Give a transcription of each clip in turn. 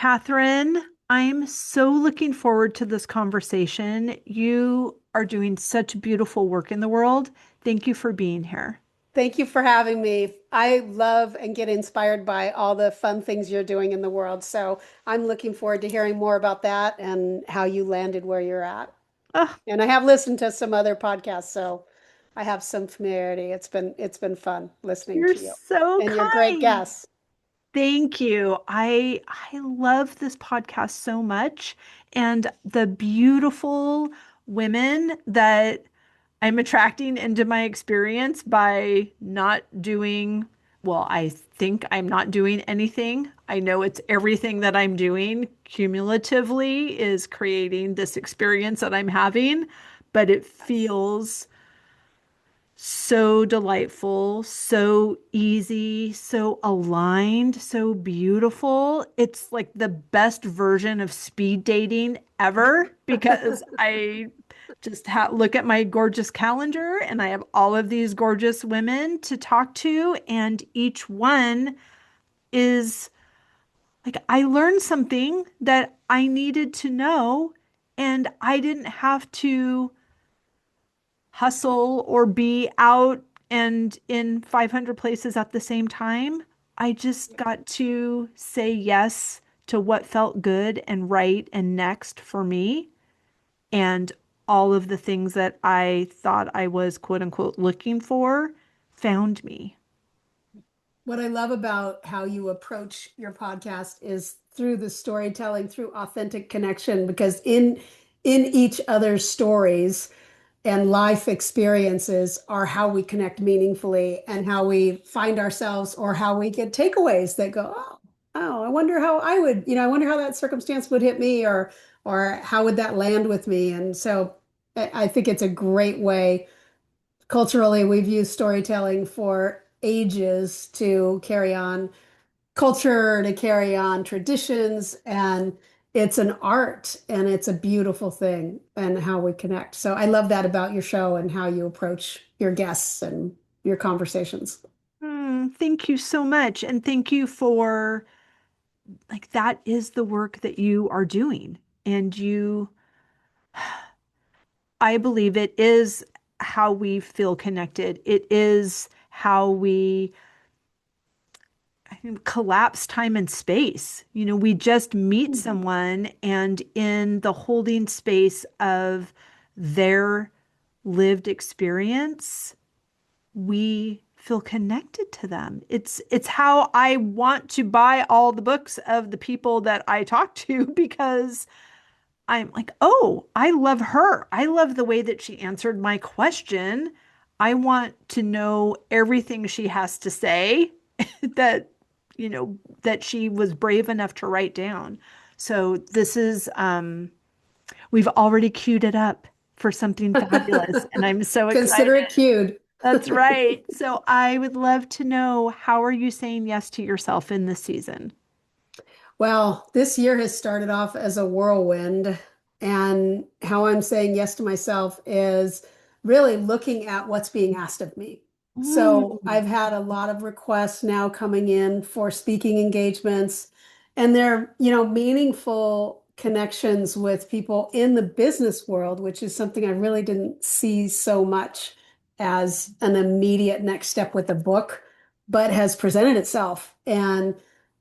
Kathryn, I'm so looking forward to this conversation. You are doing such beautiful work in the world. Thank you for being here. Thank you for having me. I love and get inspired by all the fun things you're doing in the world. So I'm looking forward to hearing more about that and how you landed where you're at. Oh, And I have listened to some other podcasts, so I have some familiarity. It's been fun listening you're to you. so And you're great kind. guests. Thank you. I love this podcast so much and the beautiful women that I'm attracting into my experience by not doing, well, I think I'm not doing anything. I know it's everything that I'm doing cumulatively is creating this experience that I'm having, but it Yes. feels so delightful, so easy, so aligned, so beautiful. It's like the best version of speed dating ever because I just look at my gorgeous calendar and I have all of these gorgeous women to talk to, and each one is like I learned something that I needed to know, and I didn't have to hustle or be out and in 500 places at the same time. I just got to say yes to what felt good and right and next for me. And all of the things that I thought I was quote unquote looking for found me. What I love about how you approach your podcast is through the storytelling, through authentic connection, because in each other's stories and life experiences are how we connect meaningfully and how we find ourselves or how we get takeaways that go, oh, I wonder how I would, I wonder how that circumstance would hit me or how would that land with me. And so I think it's a great way. Culturally, we've used storytelling for ages to carry on culture, to carry on traditions, and it's an art and it's a beautiful thing and how we connect. So I love that about your show and how you approach your guests and your conversations. Thank you so much. And thank you for like that is the work that you are doing. And I believe it is how we feel connected. It is how we collapse time and space. We just meet Mhm. someone, and in the holding space of their lived experience, we feel connected to them. It's how I want to buy all the books of the people that I talk to because I'm like, oh, I love her. I love the way that she answered my question. I want to know everything she has to say that, that she was brave enough to write down. So this is, we've already queued it up for something fabulous, and I'm so Consider it excited. cued. That's right. So I would love to know, how are you saying yes to yourself in this season? Well, this year has started off as a whirlwind, and how I'm saying yes to myself is really looking at what's being asked of me. So Mm. I've had a lot of requests now coming in for speaking engagements, and they're, meaningful connections with people in the business world, which is something I really didn't see so much as an immediate next step with the book, but has presented itself. And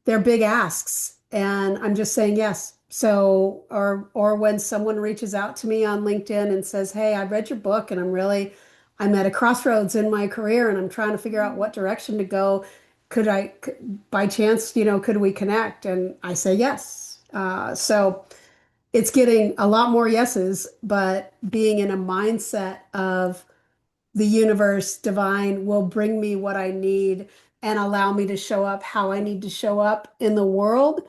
they're big asks, and I'm just saying yes. So, or when someone reaches out to me on LinkedIn and says, "Hey, I read your book and I'm at a crossroads in my career and I'm trying to figure out what direction to go. By chance, could we connect?" And I say yes. So it's getting a lot more yeses, but being in a mindset of the universe, divine will bring me what I need and allow me to show up how I need to show up in the world,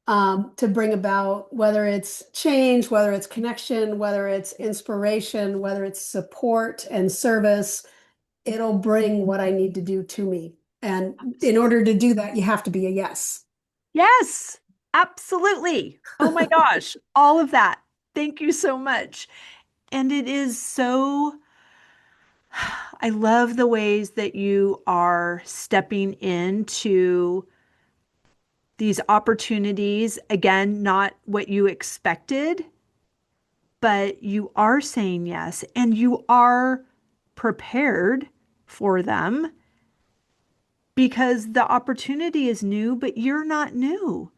to bring about whether it's change, whether it's connection, whether it's inspiration, whether it's support and service. It'll bring what I need to do to me. And in order to do that, you have to be a yes. Yes, absolutely. Oh my gosh, all of that. Thank you so much. And it is so, I love the ways that you are stepping into these opportunities, again, not what you expected, but you are saying yes and you are prepared for them because the opportunity is new, but you're not new.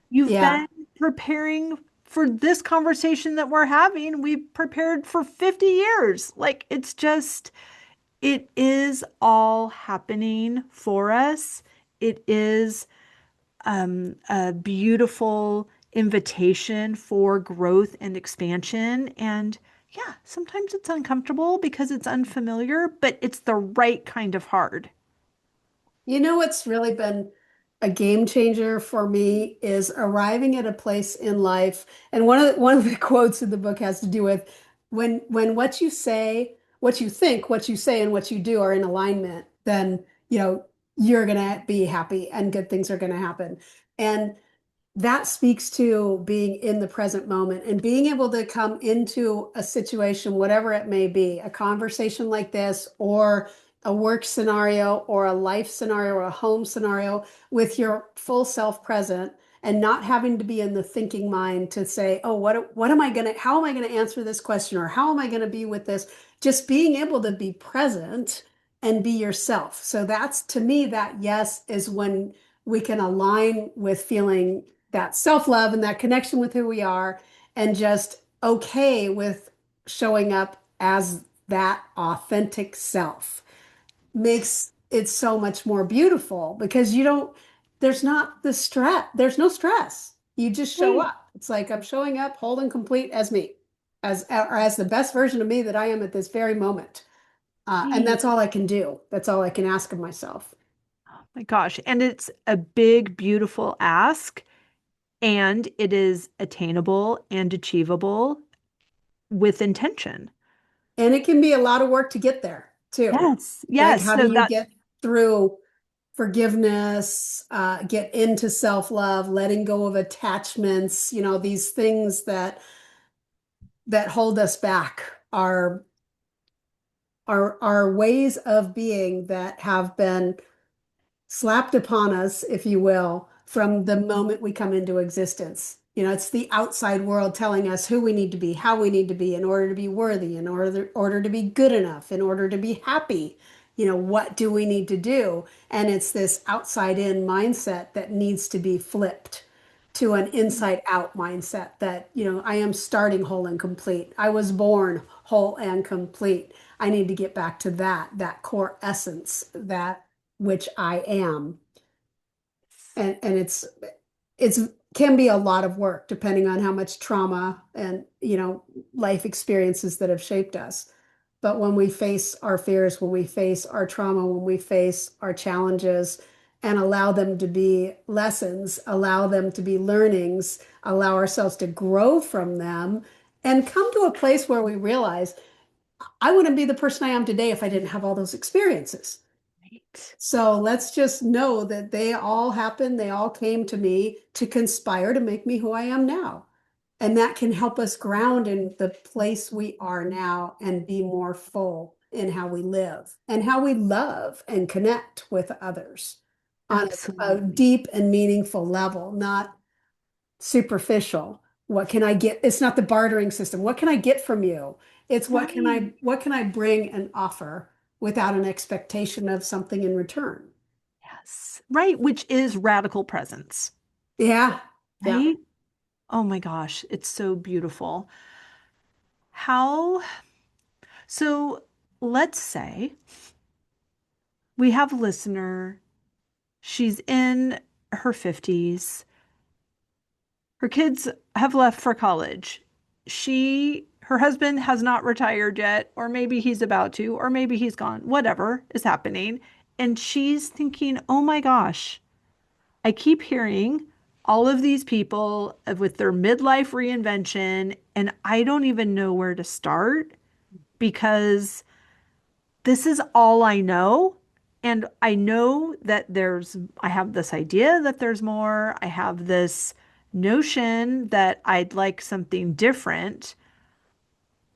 You've Yeah. been preparing for this conversation that we're having. We've prepared for 50 years. Like it's just, it is all happening for us. It is a beautiful invitation for growth and expansion. And yeah, sometimes it's uncomfortable because it's unfamiliar, but it's the right kind of hard. You know what's really been a game changer for me is arriving at a place in life. And one of the quotes in the book has to do with when what you say, what you think, what you say, and what you do are in alignment, then you're gonna be happy and good things are gonna happen. And that speaks to being in the present moment and being able to come into a situation, whatever it may be, a conversation like this, or a work scenario, or a life scenario, or a home scenario, with your full self present and not having to be in the thinking mind to say, oh, what am I gonna, how am I gonna answer this question, or how am I gonna be with this? Just being able to be present and be yourself. So that's, to me, that yes is when we can align with feeling that self-love and that connection with who we are, and just okay with showing up as that authentic self makes it so much more beautiful, because you don't, there's not the stress, there's no stress. You just show Right. up. It's like I'm showing up whole and complete as me, as the best version of me that I am at this very moment. And Right. that's all I can do. That's all I can ask of myself. My gosh. And it's a big, beautiful ask, and it is attainable and achievable with intention. And it can be a lot of work to get there too. Yes. Like, Yes. how do So you that, get through forgiveness, get into self-love, letting go of attachments, these things that hold us back are ways of being that have been slapped upon us, if you will, from the moment we come into existence. It's the outside world telling us who we need to be, how we need to be in order to be worthy, in order to be good enough, in order to be happy. What do we need to do? And it's this outside in mindset that needs to be flipped to an inside out mindset that, I am starting whole and complete. I was born whole and complete. I need to get back to that core essence, that which I am. And it's can be a lot of work depending on how much trauma and life experiences that have shaped us. But when we face our fears, when we face our trauma, when we face our challenges and allow them to be lessons, allow them to be learnings, allow ourselves to grow from them, and come to a place where we realize I wouldn't be the person I am today if I didn't have all those experiences. right. So let's just know that they all happened. They all came to me to conspire to make me who I am now. And that can help us ground in the place we are now and be more full in how we live and how we love and connect with others on a Absolutely. deep and meaningful level, not superficial. What can I get? It's not the bartering system. What can I get from you? It's Right. what can I bring and offer without an expectation of something in return? Yes. Right. Which is radical presence. Yeah. Yeah. Right. Oh my gosh. It's so beautiful. How, so let's say we have a listener. She's in her 50s. Her kids have left for college. Her husband has not retired yet, or maybe he's about to, or maybe he's gone, whatever is happening. And she's thinking, oh my gosh, I keep hearing all of these people with their midlife reinvention, and I don't even know where to start because this is all I know. And I know that I have this idea that there's more. I have this notion that I'd like something different,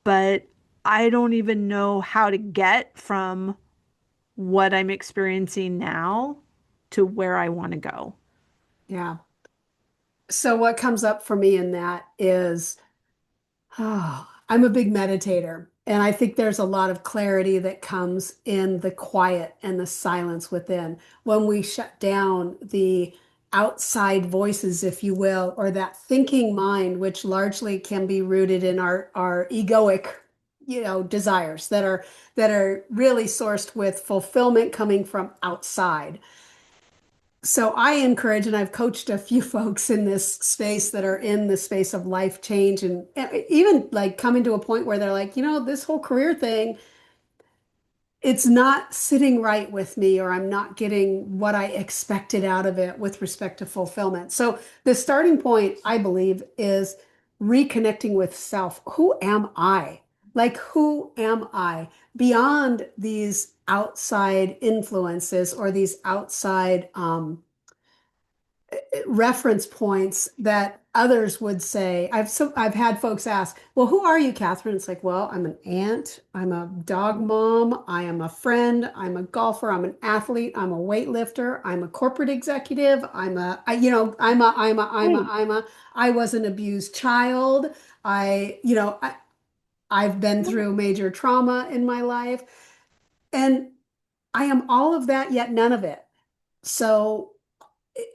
but I don't even know how to get from what I'm experiencing now to where I want to go. Yeah. So what comes up for me in that is, I'm a big meditator, and I think there's a lot of clarity that comes in the quiet and the silence within when we shut down the outside voices, if you will, or that thinking mind, which largely can be rooted in our egoic, desires that are really sourced with fulfillment coming from outside. So I encourage, and I've coached a few folks in this space that are in the space of life change and even like coming to a point where they're like, this whole career thing, it's not sitting right with me, or I'm not getting what I expected out of it with respect to fulfillment. So the starting point, I believe, is reconnecting with self. Who am I? Like, who am I beyond these outside influences or these outside, reference points that others would say. I've had folks ask, "Well, who are you, Kathryn?" It's like, "Well, I'm an aunt, I'm a dog mom, I am a friend, I'm a golfer, I'm an athlete, I'm a weightlifter, I'm a corporate executive, Right. I was an abused child. I've been Yeah. through major trauma in my life, and I am all of that, yet none of it." So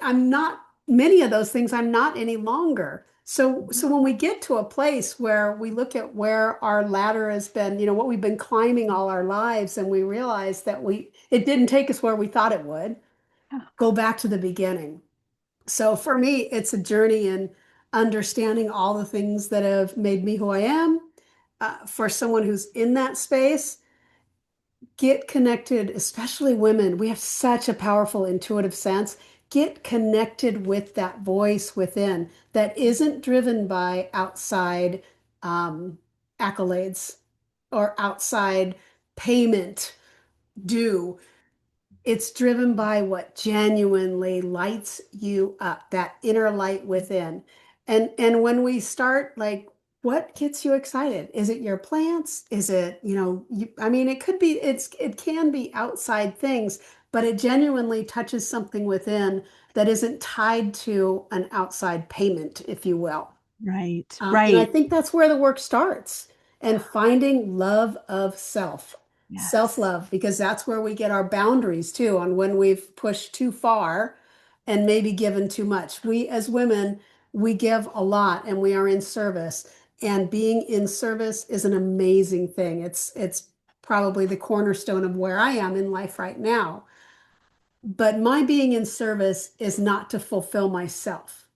I'm not many of those things I'm not any longer. So when we get to a place where we look at where our ladder has been, what we've been climbing all our lives, and we realize that it didn't take us where we thought it would, Yeah. go back to the beginning. So for me, it's a journey in understanding all the things that have made me who I am. For someone who's in that space, get connected, especially women. We have such a powerful intuitive sense. Get connected with that voice within that isn't driven by outside um, accolades or outside payment due. It's driven by what genuinely lights you up, that inner light within. And when we start, like, what gets you excited? Is it your plants? Is it, I mean, it can be outside things, but it genuinely touches something within that isn't tied to an outside payment, if you will. Right. And I Right. think that's where the work starts, and finding love of self, Yes. self-love, because that's where we get our boundaries too on when we've pushed too far and maybe given too much. We as women, we give a lot and we are in service, and being in service is an amazing thing. It's probably the cornerstone of where I am in life right now. But my being in service is not to fulfill myself.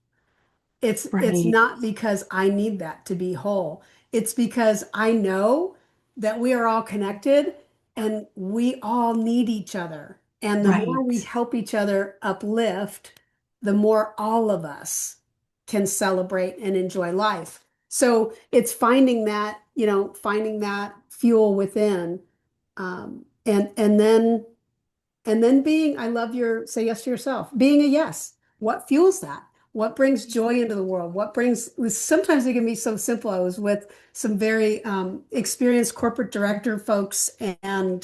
It's Right. not because I need that to be whole. It's because I know that we are all connected and we all need each other. And the more we Right. help each other uplift, the more all of us can celebrate and enjoy life. So it's finding that fuel within, and then being, I love your say yes to yourself, being a yes. What fuels that? What brings joy into the world? Sometimes it can be so simple. I was with some very experienced corporate director folks, and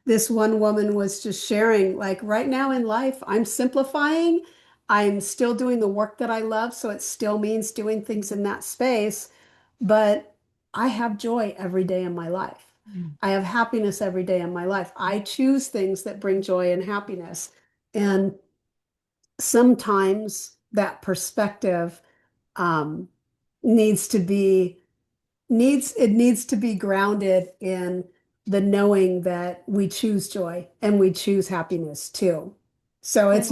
this one woman was just sharing, like, right now in life, I'm simplifying. I'm still doing the work that I love, so it still means doing things in that space, but I have joy every day in my life. Mm. I have happiness every day in my life. I choose things that bring joy and happiness. And sometimes that perspective um, needs to be needs to be grounded in the knowing that we choose joy and we choose happiness too. So Yeah.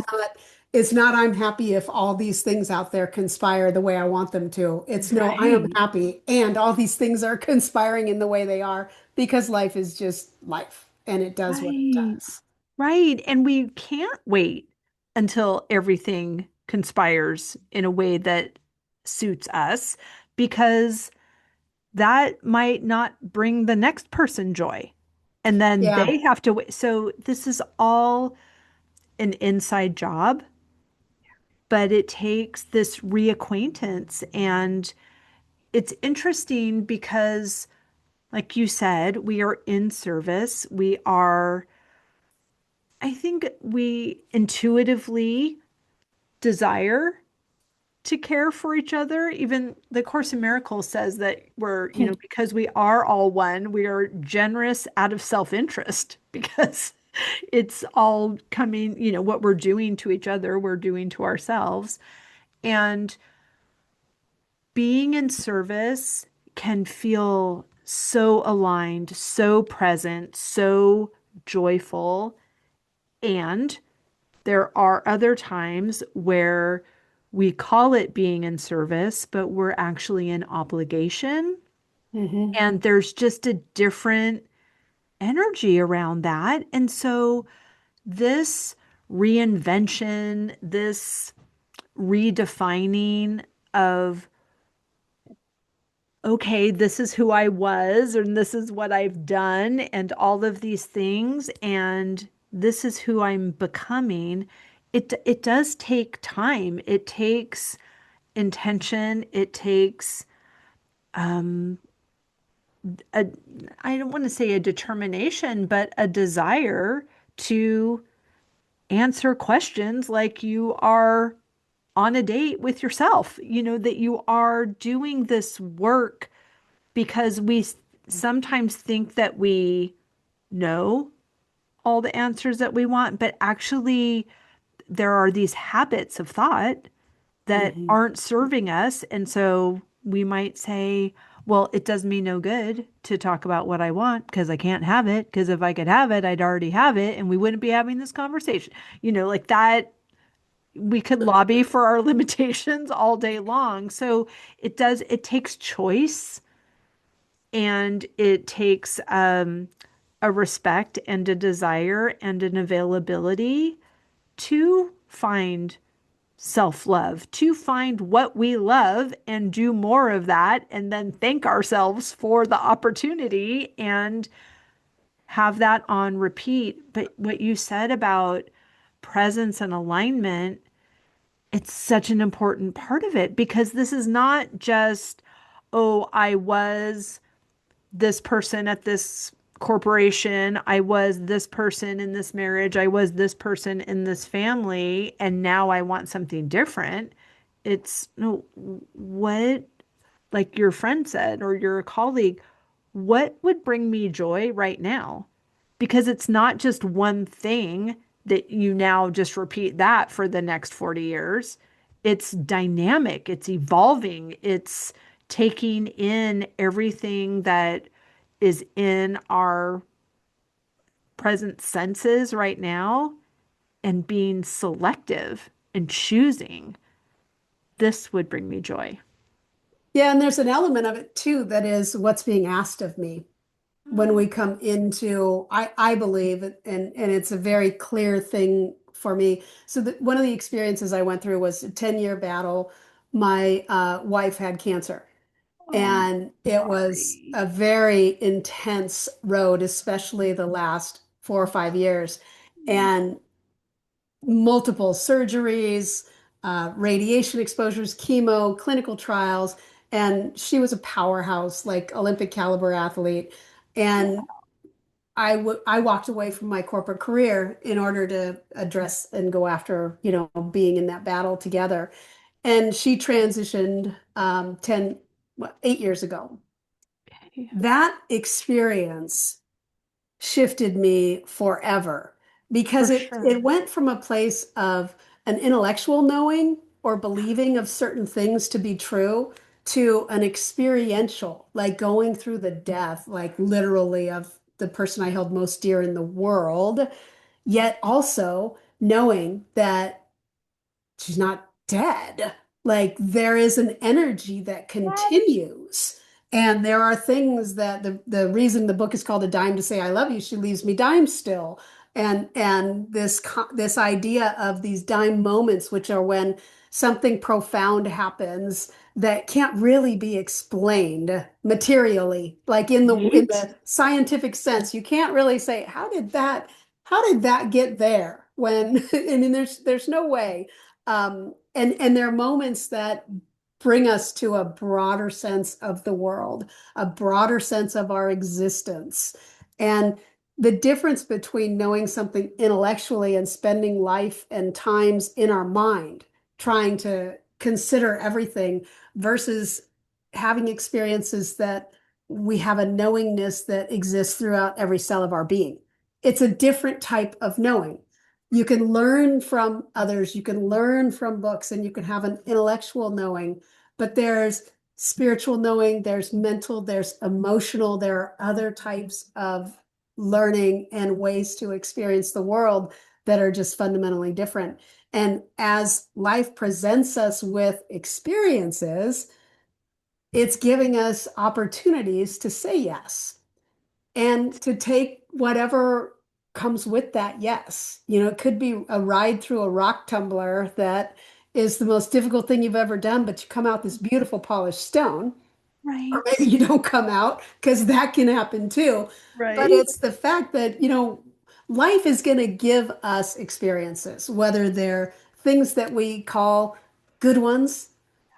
it's not I'm happy if all these things out there conspire the way I want them to. It's no, I am Right. happy and all these things are conspiring in the way they are, because life is just life and it does what it Right. does. Right. And we can't wait until everything conspires in a way that suits us because that might not bring the next person joy. And then Yeah. they have to wait. So this is all an inside job, but it takes this reacquaintance. And it's interesting because, like you said, we are in service. I think we intuitively desire to care for each other. Even the Course in Miracles says that we're, because we are all one, we are generous out of self-interest because it's all coming, what we're doing to each other, we're doing to ourselves. And being in service can feel so aligned, so present, so joyful. And there are other times where we call it being in service, but we're actually in obligation. Hmm. And there's just a different energy around that. And so this reinvention, this redefining of, okay, this is who I was, and this is what I've done, and all of these things, and this is who I'm becoming. It does take time. It takes intention. It takes um, a, I don't want to say a determination, but a desire to answer questions like you are on a date with yourself, that you are doing this work because we sometimes think that we know all the answers that we want, but actually there are these habits of thought that Hmm. aren't serving us. And so we might say, well, it does me no good to talk about what I want because I can't have it. Because if I could have it, I'd already have it and we wouldn't be having this conversation. Like that, we could lobby for our limitations all day long. So it takes choice and it takes a respect and a desire and an availability to find self-love, to find what we love and do more of that, and then thank ourselves for the opportunity and have that on repeat. But what you said about presence and alignment, it's such an important part of it because this is not just, oh, I was this person at this corporation. I was this person in this marriage. I was this person in this family. And now I want something different. It's no, what, like your friend said, or your colleague, what would bring me joy right now? Because it's not just one thing that you now just repeat that for the next 40 years. It's dynamic, it's evolving, it's taking in everything that is in our present senses right now and being selective and choosing. This would bring me joy. Yeah, and there's an element of it too that is what's being asked of me when Mm, we come into, I believe, and it's a very clear thing for me. So one of the experiences I went through was a 10-year battle. My wife had cancer, oh, and it was sorry. a very intense road, especially the last 4 or 5 years, and multiple surgeries, radiation exposures, chemo, clinical trials. And she was a powerhouse, like Olympic caliber athlete. And I walked away from my corporate career in order to address and go after, being in that battle together. And she transitioned 8 years ago. Okay, That experience shifted me forever because for it sure. went from a place of an intellectual knowing or believing of certain things to be true to an experiential, like going through the death, like literally of the person I held most dear in the world, yet also knowing that she's not dead. Like there is an energy that Yes. continues. And there are things that the reason the book is called A Dime to Say I Love You, she leaves me dime still. And this idea of these dime moments, which are when something profound happens that can't really be explained materially, like in Right? the scientific sense, you can't really say, how did that get there? When I mean there's no way. And there are moments that bring us to a broader sense of the world, a broader sense of our existence. And the difference between knowing something intellectually and spending life and times in our mind. trying to consider everything versus having experiences that we have a knowingness that exists throughout every cell of our being. It's a different type of knowing. You can learn from others, you can learn from books, and you can have an intellectual knowing, but there's spiritual knowing, there's mental, there's emotional, there are other types of learning and ways to experience the world that are just fundamentally different. And as life presents us with experiences, it's giving us opportunities to say yes and to take whatever comes with that yes. You know, it could be a ride through a rock tumbler that is the most difficult thing you've ever done, but you come out this beautiful polished stone. Or Right. maybe you don't come out because that can happen too. But Right. it's the fact that, life is going to give us experiences, whether they're things that we call good ones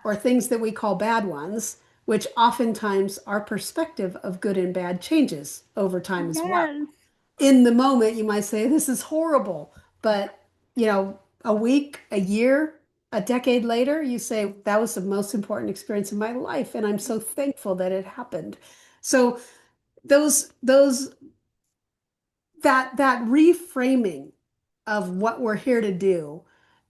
or things that we call bad ones, which oftentimes our perspective of good and bad changes over time as well. Yes. In the moment, you might say, this is horrible. But, a week, a year, a decade later, you say, that was the most important experience of my life. And I'm so thankful that it happened. So those, that reframing of what we're here to do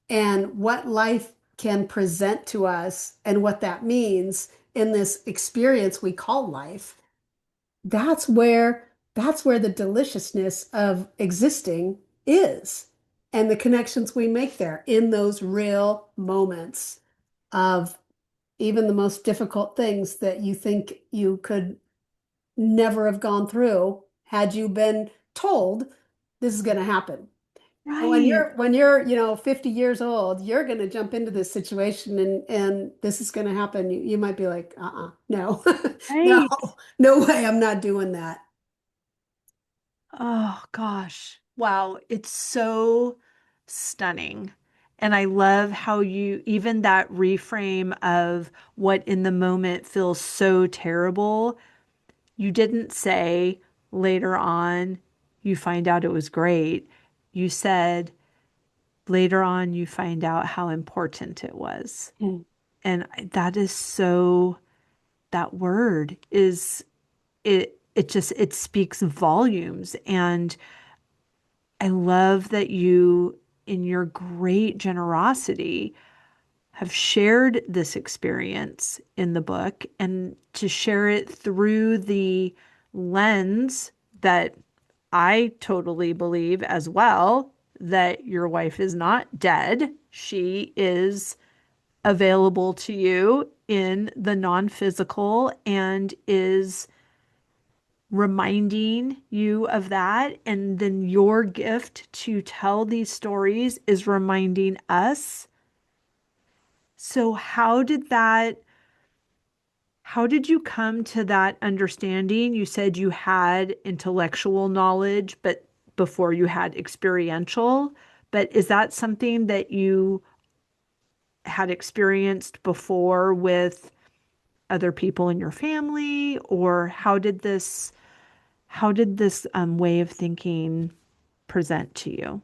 and what life can present to us and what that means in this experience we call life, that's where the deliciousness of existing is, and the connections we make there in those real moments of even the most difficult things that you think you could never have gone through had you been told this is going to happen. And when Right. you're 50 years old, you're going to jump into this situation and this is going to happen. You might be like, no, no, Right. no way, I'm not doing that. Oh gosh. Wow. It's so stunning. And I love how you, even that reframe of what in the moment feels so terrible, you didn't say later on, you find out it was great. You said later on, you find out how important it was. Mm. And that is so, that word is, it speaks volumes. And I love that you, in your great generosity, have shared this experience in the book and to share it through the lens that I totally believe as well that your wife is not dead. She is available to you in the non-physical and is reminding you of that. And then your gift to tell these stories is reminding us. So, how did you come to that understanding? You said you had intellectual knowledge, but before you had experiential. But is that something that you had experienced before with other people in your family, or how did this way of thinking present to you?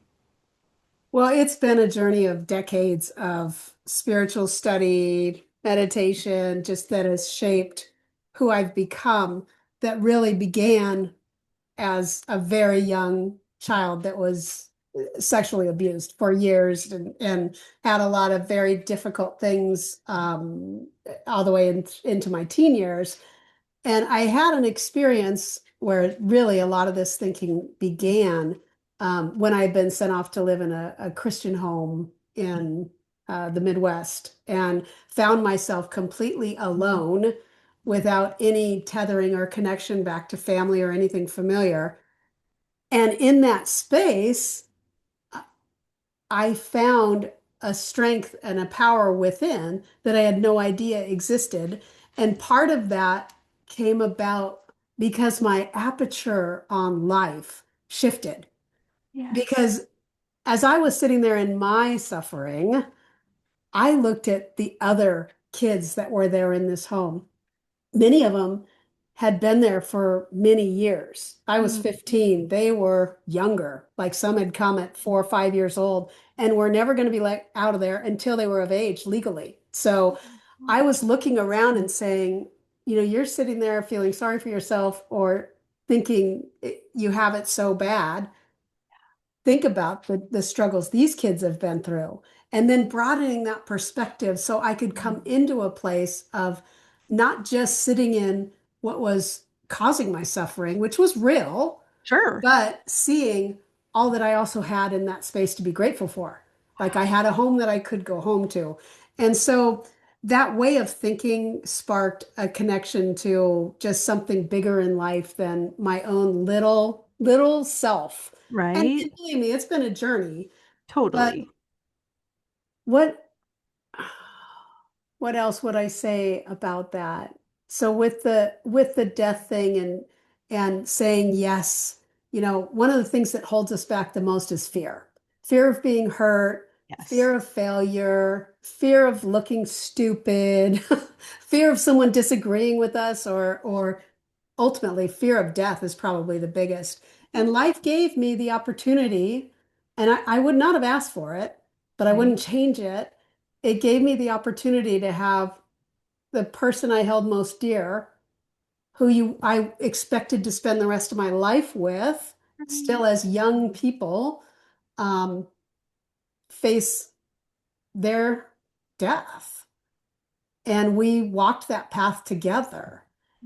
Well, it's been a journey of decades of spiritual study, meditation, just that has shaped who I've become, that really began as a very young child that was sexually abused for years and had a lot of very difficult things all the way into my teen years. And I had an experience where really a lot of this thinking began when I had been sent off to live in a Christian home in the Midwest and found myself completely alone without any tethering or connection back to family or anything familiar. And in that space, I found a strength and a power within that I had no idea existed. And part of that came about because my aperture on life shifted. Yes. Because as I was sitting there in my suffering, I looked at the other kids that were there in this home. Many of them had been there for many years. I was Mm. 15. They were younger, like some had come at 4 or 5 years old and were never going to be let out of there until they were of age legally. So I was looking around and saying, you're sitting there feeling sorry for yourself or thinking you have it so bad. Think about the struggles these kids have been through, and then broadening that perspective so I could come into a place of not just sitting in what was causing my suffering, which was real, Sure. but seeing all that I also had in that space to be grateful for. Like I had a home that I could go home to. And so that way of thinking sparked a connection to just something bigger in life than my own little self. And Right? believe me, it's been a journey, but Totally. what what else would I say about that? So with the death thing and saying yes, one of the things that holds us back the most is fear. Fear of being hurt, Yes. fear of failure, fear of looking stupid, fear of someone disagreeing with us or ultimately fear of death is probably the biggest. And life gave me the opportunity, and I would not have asked for it, but I Right. wouldn't change it. It gave me the opportunity to have the person I held most dear, I expected to spend the rest of my life with, Right. still as young people, um, face their death. And we walked that path together.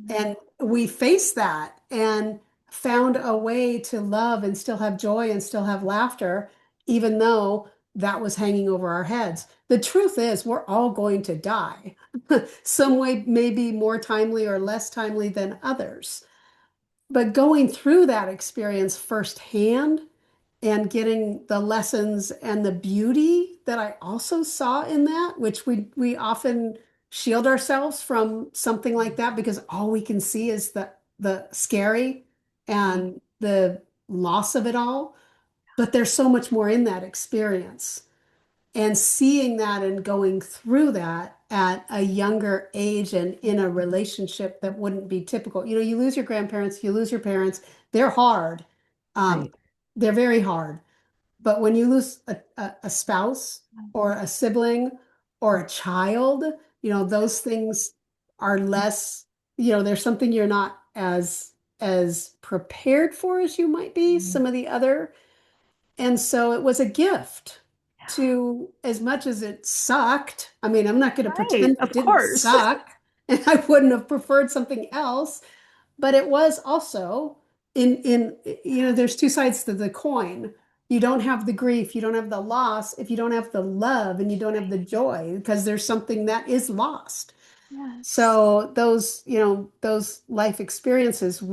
And we faced that and found a way to love and still have joy and still have laughter, even though that was hanging over our heads. The truth is, we're all going to die. Some way may be more timely or less timely than others. But going through that experience firsthand and getting the lessons and the beauty that I also saw in that, which we often shield ourselves from something like that because all we can see is the scary Right. and the loss of it all. But there's so much more in that experience. And seeing that and going through that at a younger age and in a relationship that wouldn't be typical. You lose your grandparents, you lose your parents, they're hard. Um, Right. they're very hard. But when you lose a spouse or a sibling or a child, those things are less, there's something you're not as prepared for as you might be, Right. some of the other. And so it was a gift to, as much as it sucked. I mean, I'm not going to Right. pretend it Of didn't course. suck and I wouldn't have preferred something else, but it was also there's two sides to the coin. You don't have the grief, you don't have the loss if you don't have the love and you don't have the joy because there's something that is lost. Yes. So those life experiences,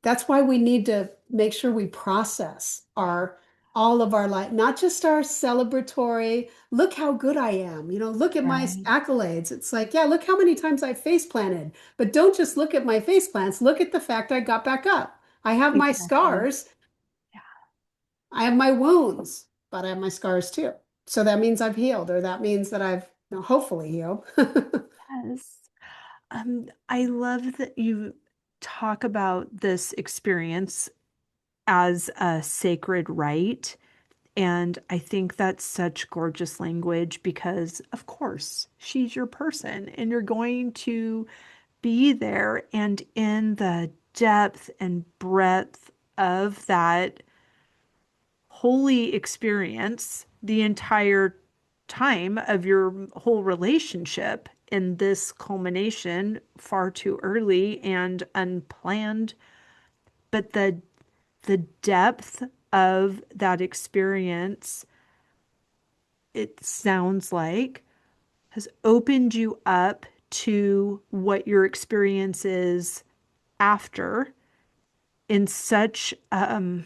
that's why we need to make sure we process our all of our life, not just our celebratory, look how good I am, look at my Right. accolades. It's like, yeah, look how many times I face planted. But don't just look at my face plants, look at the fact I got back up. I have my Exactly. scars, I have my wounds, but I have my scars too. So that means I've healed, or that means that I've hopefully healed. Yes. I love that you talk about this experience as a sacred right. And I think that's such gorgeous language because, of course, she's your person and you're going to be there. And in the depth and breadth of that holy experience, the entire time of your whole relationship, in this culmination far too early and unplanned, but the depth of that experience, it sounds like, has opened you up to what your experience is after in such a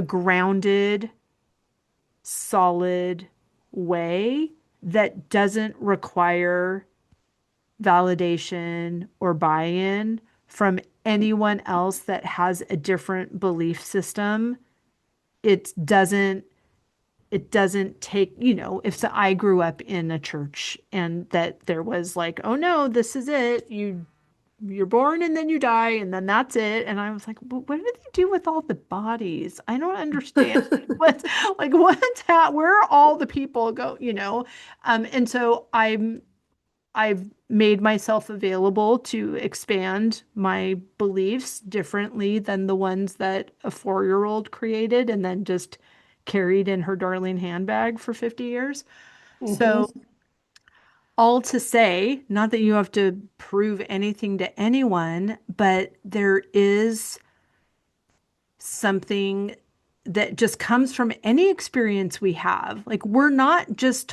grounded, solid way that doesn't require validation or buy-in from anyone else that has a different belief system. It doesn't it doesn't take, if so, I grew up in a church and that there was like, oh no, this is it. You you're born and then you die and then that's it. And I was like, what do they do with all the bodies? I don't understand. Where are all the people go, you know? And so I've made myself available to expand my beliefs differently than the ones that a 4-year-old created and then just carried in her darling handbag for 50 years. So, Mhm. all to say, not that you have to prove anything to anyone, but there is something that just comes from any experience we have. Like we're not just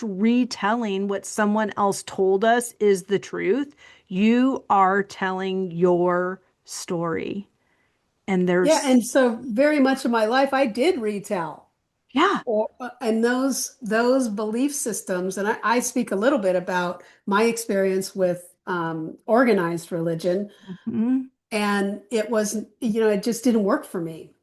retelling what someone else told us is the truth. You are telling your story. And Yeah, there's, and so very much of my life I did retell. yeah. Or and those belief systems, and I speak a little bit about my experience with organized religion, Mhm. and it wasn't, it just didn't work for me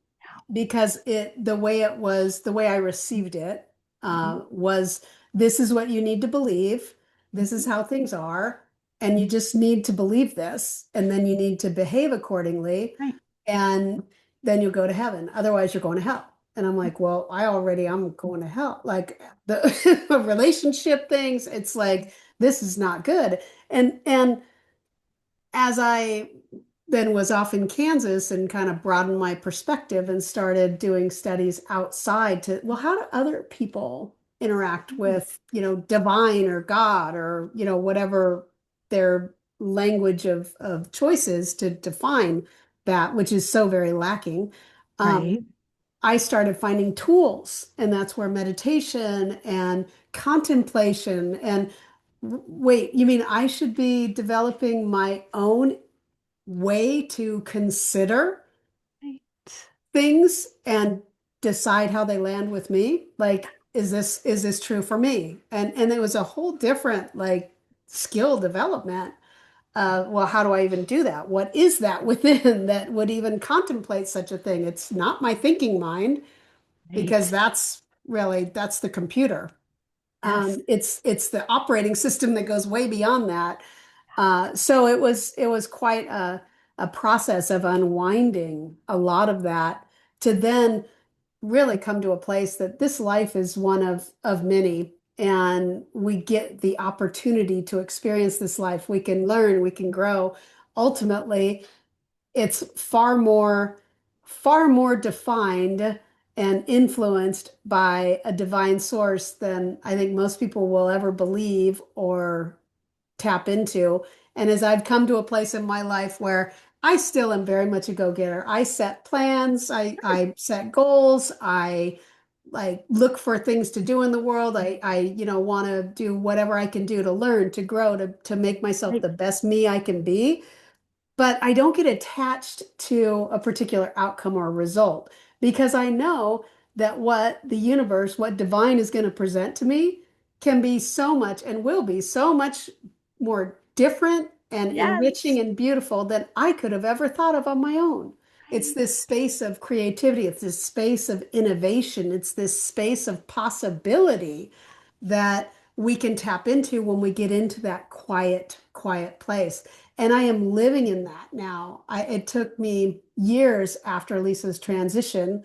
because the way I received it Mhm. was this is what you need to believe, this is Mhm. how things are, and you just need to believe this, and then you need to behave accordingly, Right. and then you'll go to heaven. Otherwise, you're going to hell. And I'm like, well, I'm going to hell. Like the relationship things, it's like this is not good. And as I then was off in Kansas and kind of broadened my perspective and started doing studies outside to, well, how do other people interact Mhm. with, divine or God or, whatever their language of choices to define that, which is so very lacking. Right. I started finding tools, and that's where meditation and contemplation and wait, you mean I should be developing my own way to consider Right. things and decide how they land with me? Like, is this true for me? And it was a whole different like skill development. Well, how do I even do that? What is that within that would even contemplate such a thing? It's not my thinking mind because Right. that's the computer. Yes. It's the operating system that goes way beyond that. So it was quite a process of unwinding a lot of that to then really come to a place that this life is one of many, and we get the opportunity to experience this life. We can learn, we can grow. Ultimately, it's far more defined and influenced by a divine source than I think most people will ever believe or tap into. And as I've come to a place in my life where I still am very much a go-getter. I set plans, I set goals, I like look for things to do in the world. I want to do whatever I can do to learn, to grow, to make myself Right. the best me I can be, but I don't get attached to a particular outcome or result because I know that what the universe, what divine is going to present to me can be so much and will be so much more different and enriching Yes. and beautiful than I could have ever thought of on my own. It's Right. this space of creativity, it's this space of innovation, it's this space of possibility that we can tap into when we get into that quiet place. And I am living in that now. It took me years after Lisa's transition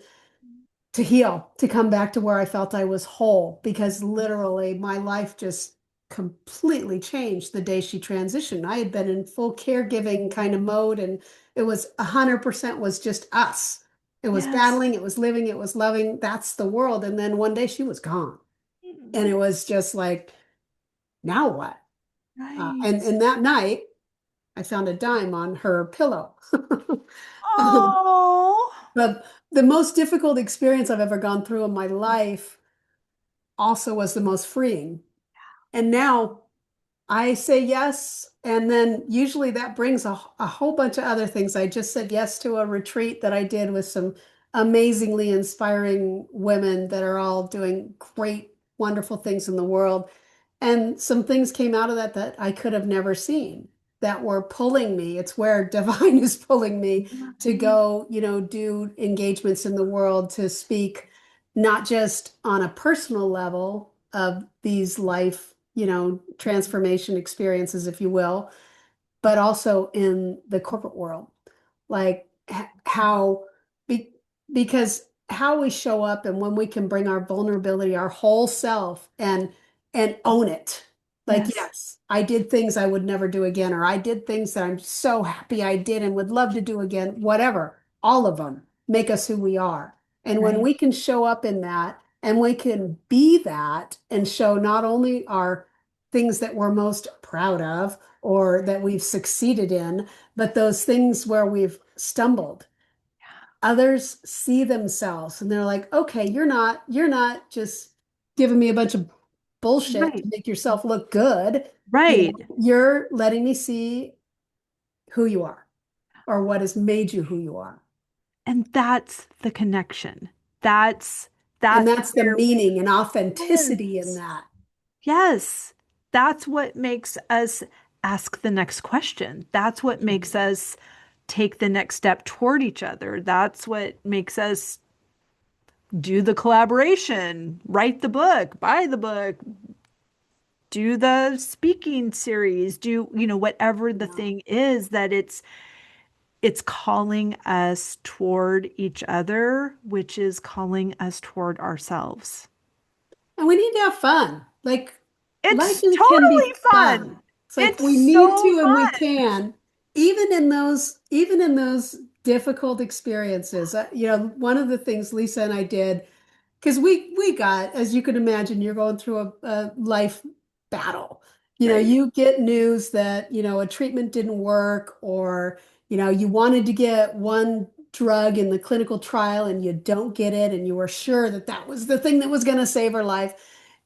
to heal, to come back to where I felt I was whole, because literally my life just completely changed the day she transitioned. I had been in full caregiving kind of mode, and it was 100% was just us. It was Yes. battling, it was living, it was loving. That's the world. And then one day she was gone. And Mm. it was just like, now what? And, Right. and that night, I found a dime on her pillow. Oh. But the most difficult experience I've ever gone through in my life also was the most freeing. And now I say yes. And then usually that brings a whole bunch of other things. I just said yes to a retreat that I did with some amazingly inspiring women that are all doing great, wonderful things in the world. And some things came out of that that I could have never seen that were pulling me. It's where divine is pulling me to Right. go, do engagements in the world, to speak not just on a personal level of these life, transformation experiences, if you will, but also in the corporate world. Like how, be, because how we show up and when we can bring our vulnerability, our whole self and own it. Like, Yes. yes, I did things I would never do again, or I did things that I'm so happy I did and would love to do again, whatever. All of them make us who we are. And when Right. we can show up in that and we can be that and show not only our things that we're most proud of or that we've succeeded in, but those things where we've stumbled, others see themselves and they're like, okay, you're not just giving me a bunch of bullshit to Right. make yourself look good. Right. You're letting me see who you are or what has made you who you are. And that's the connection. That's And that's that's the where meaning and authenticity in yes. that. Yes. That's what makes us ask the next question. That's what makes us take the next step toward each other. That's what makes us do the collaboration, write the book, buy the book, do the speaking series, do, whatever the Yeah. thing is that it's calling us toward each other, which is calling us toward ourselves. And we need to have fun. Like life It's can be totally fun. fun. It's like It's we need so to and we fun. can, even in those difficult experiences. One of the things Lisa and I did because we got, as you can imagine, you're going through a life battle. Right. You get news that, a treatment didn't work, or, you wanted to get one drug in the clinical trial and you don't get it, and you were sure that that was the thing that was going to save her life.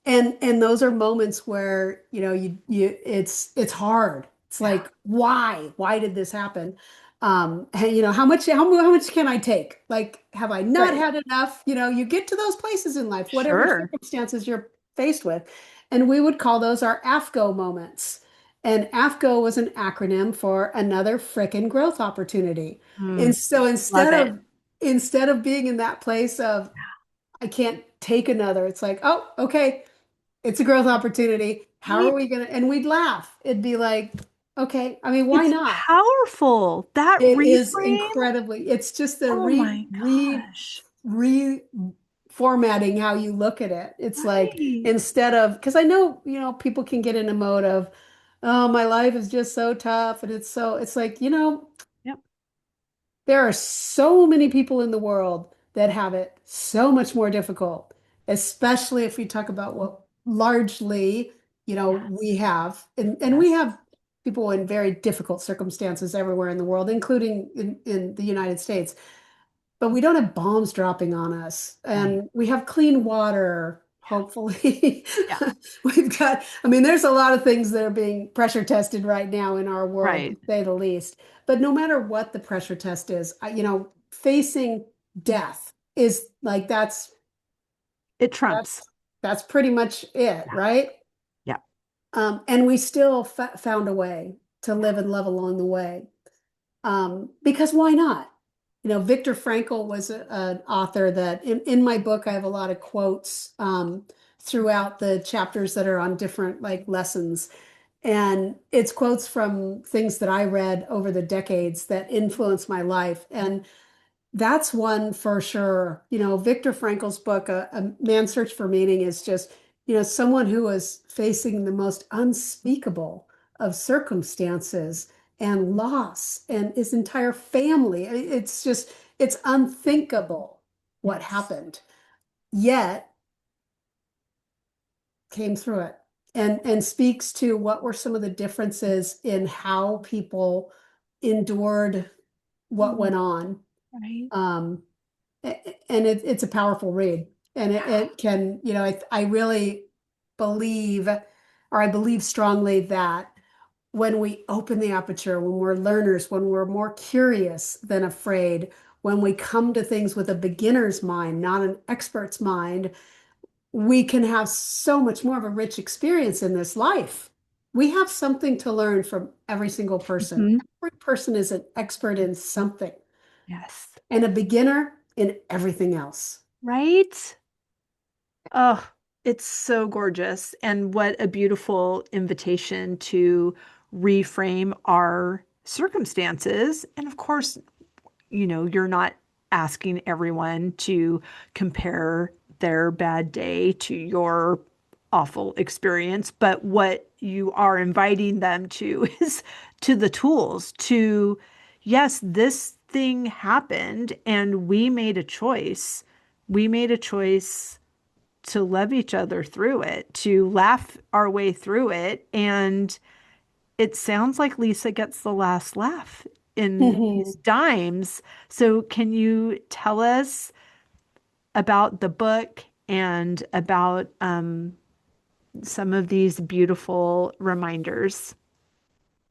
And those are moments where, it's hard. It's Yeah. like, why? Why did this happen? Hey, how much can I take? Like, have I not Right. had enough? You get to those places in life, whatever Sure. circumstances you're faced with. And we would call those our AFGO moments. And AFGO was an acronym for another frickin' growth opportunity. And Mm, so love instead it. of instead of being in that place of I can't take another, it's like, oh, okay, it's a growth opportunity. How are Right. we gonna? And we'd laugh. It'd be like, okay, I mean, why It's not? powerful. That It is reframe. incredibly, it's just the Oh my gosh. reformatting how you look at it. It's like Right. instead of, because I know, people can get in a mode of, oh, my life is just so tough. And it's like, Yep. there are so many people in the world that have it so much more difficult, especially if we talk about what largely, Yes. we have. And we Yes. have people in very difficult circumstances everywhere in the world, including in the United States. But we don't have bombs dropping on us, Right. and we have clean water, hopefully. Yeah. I mean, there's a lot of things that are being pressure tested right now in our world, to Right. say the least. But no matter what the pressure test is, facing death is like It that's trumps. that's pretty much it, Yeah. right? Yeah. And we still found a way to live and love along the way. Because why not? Viktor Frankl was an author that in my book, I have a lot of quotes throughout the chapters that are on different like lessons. And it's quotes from things that I read over the decades that influenced my life. And that's one for sure. Viktor Frankl's book, A Man's Search for Meaning, is just, someone who was facing the most unspeakable of circumstances and loss and his entire family. I mean, it's unthinkable what Yes. happened, yet came through it and speaks to what were some of the differences in how people endured what Mm, went on. right. Um, and it's a powerful read, and it, Yeah. it can, I really believe, or I believe strongly that when we open the aperture, when we're learners, when we're more curious than afraid, when we come to things with a beginner's mind, not an expert's mind, we can have so much more of a rich experience in this life. We have something to learn from every single person. Mhm. Every person is an expert in something Yes. and a beginner in everything else. Right? Oh, it's so gorgeous. And what a beautiful invitation to reframe our circumstances. And of course, you're not asking everyone to compare their bad day to your awful experience, but what you are inviting them to is to the tools to, yes, this thing happened and we made a choice. We made a choice to love each other through it, to laugh our way through it. And it sounds like Lisa gets the last laugh in these Mhm. dimes. So, can you tell us about the book and about some of these beautiful reminders?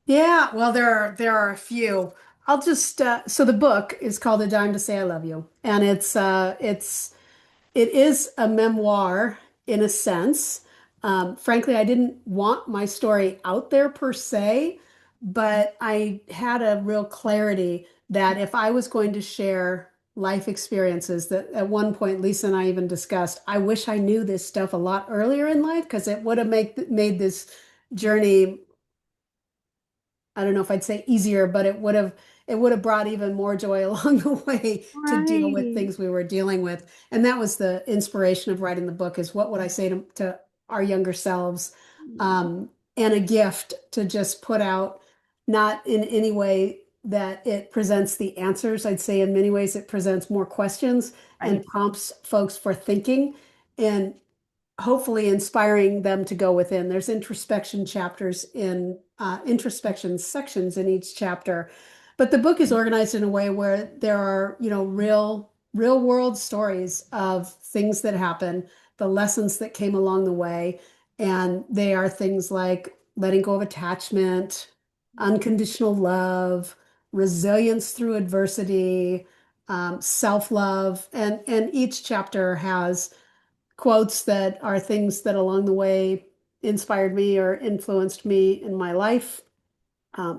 Yeah, well, there are a few. I'll just so the book is called A Dime to Say I Love You, and it is a memoir in a sense. Frankly, I didn't want my story out there per se, but I had a real clarity that if I was going to share life experiences, that at one point Lisa and I even discussed, I wish I knew this stuff a lot earlier in life because it would have made this journey, I don't know if I'd say easier, but it would have brought even more joy along the way to deal with Right. things we were dealing with. And that was the inspiration of writing the book is what would I say to our younger selves? Um, and a gift to just put out, not in any way that it presents the answers. I'd say in many ways it presents more questions and Right. prompts folks for thinking. And hopefully inspiring them to go within. There's introspection chapters in introspection sections in each chapter, but the book is organized in a way where there are, real world stories of things that happen, the lessons that came along the way, and they are things like letting go of attachment, unconditional love, resilience through adversity, self-love, and each chapter has quotes that are things that along the way inspired me or influenced me in my life.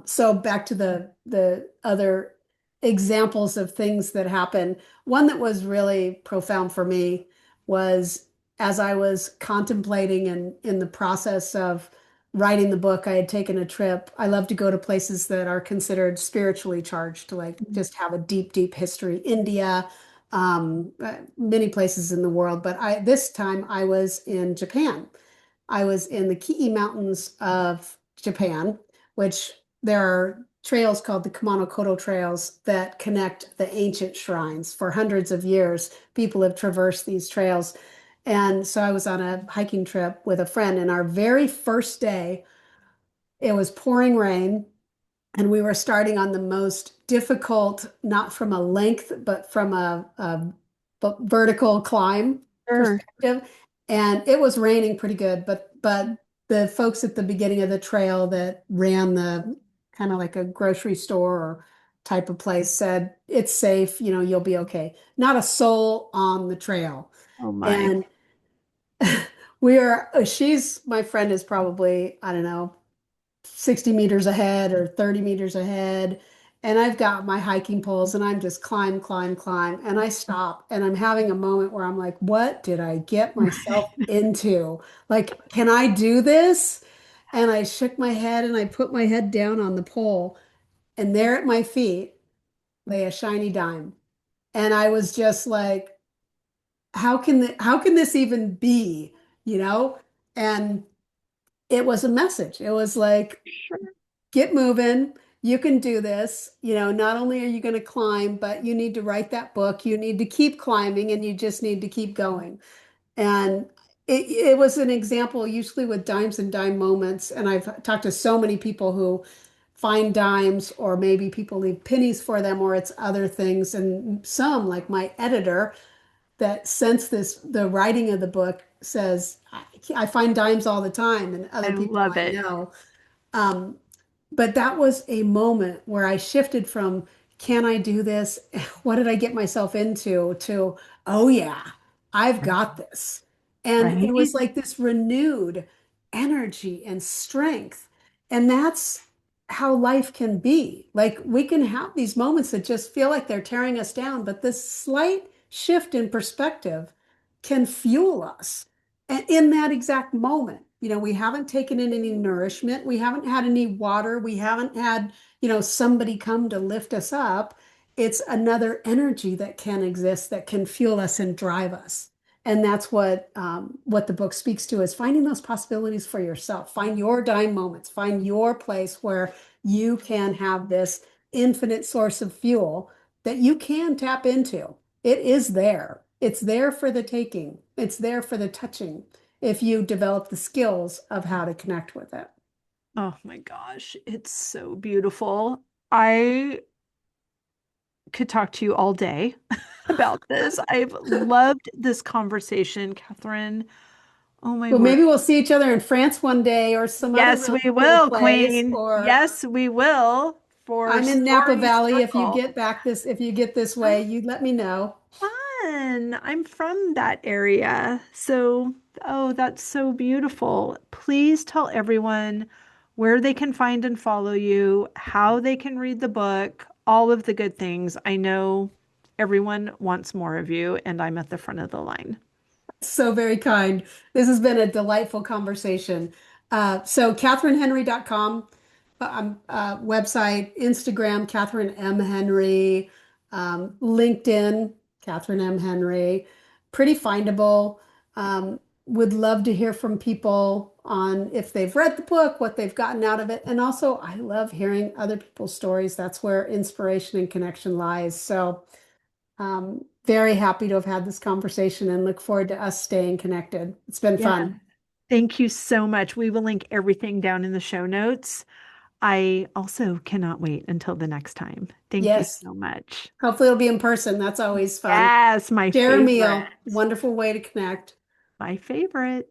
So back to the other examples of things that happen. One that was really profound for me was as I was contemplating and in the process of writing the book, I had taken a trip. I love to go to places that are considered spiritually charged, to like just have a deep, deep history. India, many places in the world, but I this time I was in Japan. I was in the Kii Mountains of Japan, which there are trails called the Kumano trails that connect the ancient shrines. For hundreds of years, people have traversed these trails. And so I was on a hiking trip with a friend, and our very first day, it was pouring rain, and we were starting on the most difficult, not from a length, but from a vertical climb Sure. perspective. And it was raining pretty good, but the folks at the beginning of the trail that ran the kind of like a grocery store or type of place said, it's safe, you'll be okay. Not a soul on the trail. Oh my. And my friend is probably, I don't know, 60 meters ahead or 30 meters ahead. And I've got my hiking poles and I'm just climb, climb, climb. And I stop and I'm having a moment where I'm like, what did I get myself into? Like, can I do this? And I shook my head and I put my head down on the pole. And there at my feet lay a shiny dime. And I was just like, how can this even be? You know? And it was a message. It was like, Sure. get moving. You can do this. Not only are you going to climb, but you need to write that book. You need to keep climbing and you just need to keep going. And it was an example, usually with dimes and dime moments. And I've talked to so many people who find dimes, or maybe people leave pennies for them, or it's other things. And some, like my editor, that since the writing of the book says, I find dimes all the time, and I other people love I it. know. Um, but that was a moment where I shifted from, can I do this? What did I get myself into? To, oh yeah, I've got this. And it Right. was like this renewed energy and strength. And that's how life can be. Like we can have these moments that just feel like they're tearing us down, but this slight shift in perspective can fuel us in that exact moment. we haven't taken in any nourishment. We haven't had any water. We haven't had, somebody come to lift us up. It's another energy that can exist that can fuel us and drive us. And that's what the book speaks to is finding those possibilities for yourself. Find your dime moments. Find your place where you can have this infinite source of fuel that you can tap into. It is there. It's there for the taking. It's there for the touching if you develop the skills of how to connect with it. Oh my gosh, it's so beautiful. I could talk to you all day about this. I've loved this conversation, Kathryn. Oh my Well, word. maybe we'll see each other in France one day or some other Yes, really we cool will, place, Queen. or Yes, we will for I'm in Napa Story Valley. Circle. If you get this way, you let me know. Fun. I'm from that area. So, oh, that's so beautiful. Please tell everyone where they can find and follow you, how they can read the book, all of the good things. I know everyone wants more of you, and I'm at the front of the line. So very kind. This has been a delightful conversation. So KathrynHenry.com, website, Instagram, Kathryn M. Henry, LinkedIn, Kathryn M. Henry. Pretty findable. Would love to hear from people on if they've read the book, what they've gotten out of it. And also, I love hearing other people's stories. That's where inspiration and connection lies. So, very happy to have had this conversation and look forward to us staying connected. It's been Yeah. fun. Thank you so much. We will link everything down in the show notes. I also cannot wait until the next time. Thank you Yes. so much. Hopefully it'll be in person. That's always fun. Yes, my Share a favorite. meal. Wonderful way to connect. My favorite.